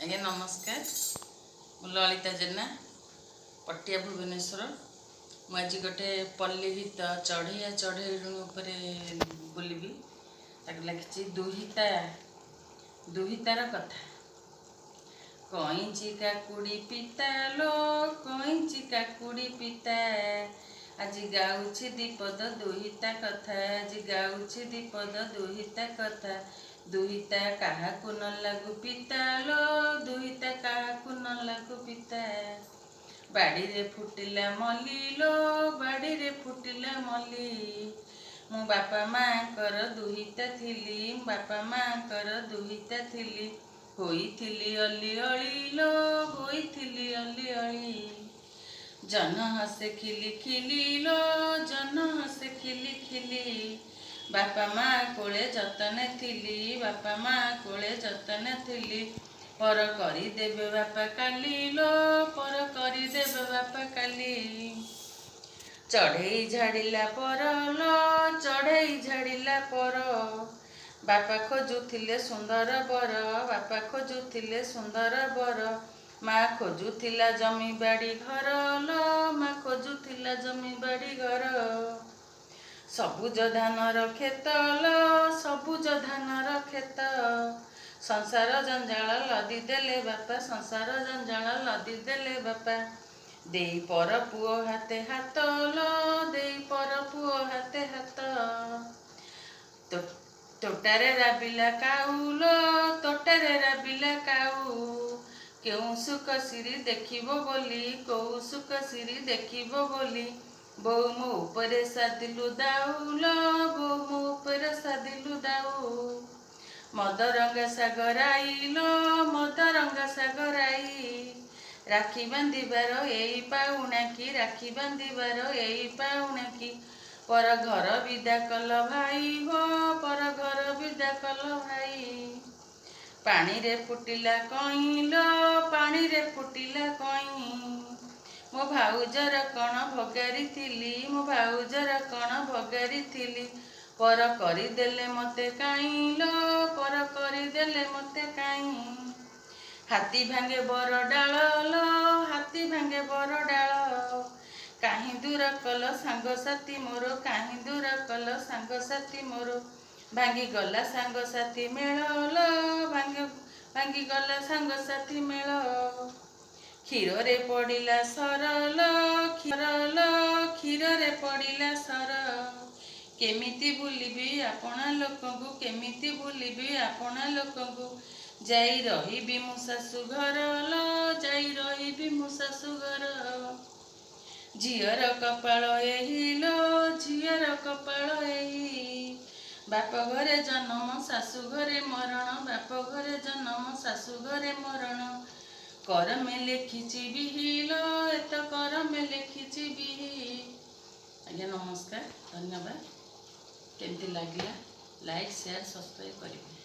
आज्ञा नमस्कार। मु ललिता जेना पटिया भुवनेश्वर। मुझे गोटे पल्ली गीत चढ़ैया चढ़ैरुणी उपरे बोलबी। लिखी दुहितार कथा। कईची काकुड़ी पिता लो कईची काकुड़ी पिता, आज गाउछि दीपद दुहिता कथा, आज गाउछि दीपद दुहिता कथा। दुहिता काहाकु न लागू पिता लो, दुहिता काहाकु न लागू पिता। बाड़ी रे फुटिला मल्ली लो, बाड़ी रे फुटिला मल्ली, मु बापा माँकर दुहिता थिली, बापा माँकर दुहिता थिली। होइथिली अली अली लो, होइथिली अली अली, जन हसे खिली खिली लो, जन हसे खिली खिली। बापा माँ कोले जतने थिली, बापा माँ कोले जतने थिली। पर करी देबे बापा काली लो, पर करी देबे बापा काली। चढ़ई झाड़िला पर लो, चढ़ई झाड़िला पर, बापा खोजुथिले सुंदर बर, बापा खोजुथिले सुंदर बर। माँ खोजुथिला जमी बाड़ी घर लो, माँ खोजुथिला जमी बाड़ी घर। सबुज धानर खेत लो, सबुज धानर खेत, संसार जंजाल लदी देले बापा, संसार जंजाल लदी देले बापा। देई पर पुओ हाथे हाथ लो, देई पर पुओ हाथे हाथ। तोटारे राबिला काऊ लो, तोटारे राबिला काऊ, केउ सुख सिरी देखिबो बोली, कोउ सुख सिरी देखिबो बोली। बोउ मो उपरे सादिलु दाऊ लो, बोउ मो उपरे सादिलु दाऊ। मदरंगा सागराई लो, मदरंगा सागराई, राखी बांधिबार एई पाउना की, राखी बांधिबार एई पाउना की। पर घर विदा कल भाई हो, पर घर विदा कल भाई। पानी रे फुटिला कई लो, पानी रे फुटिला कई, मो भाउजर कण भगारी थिली, मो भाउजर कण भगारी थिली। पर करी देले मते काई लो, पर करी देले मते काई। हाथी भांगे बर डाल लो, हाथी भांगे बर डाल, काहीं दूर कल सांग साथी मोर, काहीं दूर कल सांग साथी मोर। भांगी गला सांग साथी मेल लो, भांगी गला सांग साथी मेल। क्षीर रे पड़िला सर लो, क्षीर लो, क्षीर रे पड़िला सर। केमिति बुलिबी आपणा लोकंकु, केमिति बुलिबी आपणा लोकंकु, जाई रहिबी मु शाशु घर लो, जाई रहिबी मु शाशु घर। झियर कपाल एही लो, झियर कपाल एही, बाप घरे जन्म शाशु घरे मरण, बाप घरे जन्म शाशु घरे मरण। कर में लिखिछि बिहि लो, एत कर में लिखिछि बिहि। आज्ञा नमस्कार, धन्यवाद। केमती लगिला लाइक शेयर सब्सक्राइब करेंगे।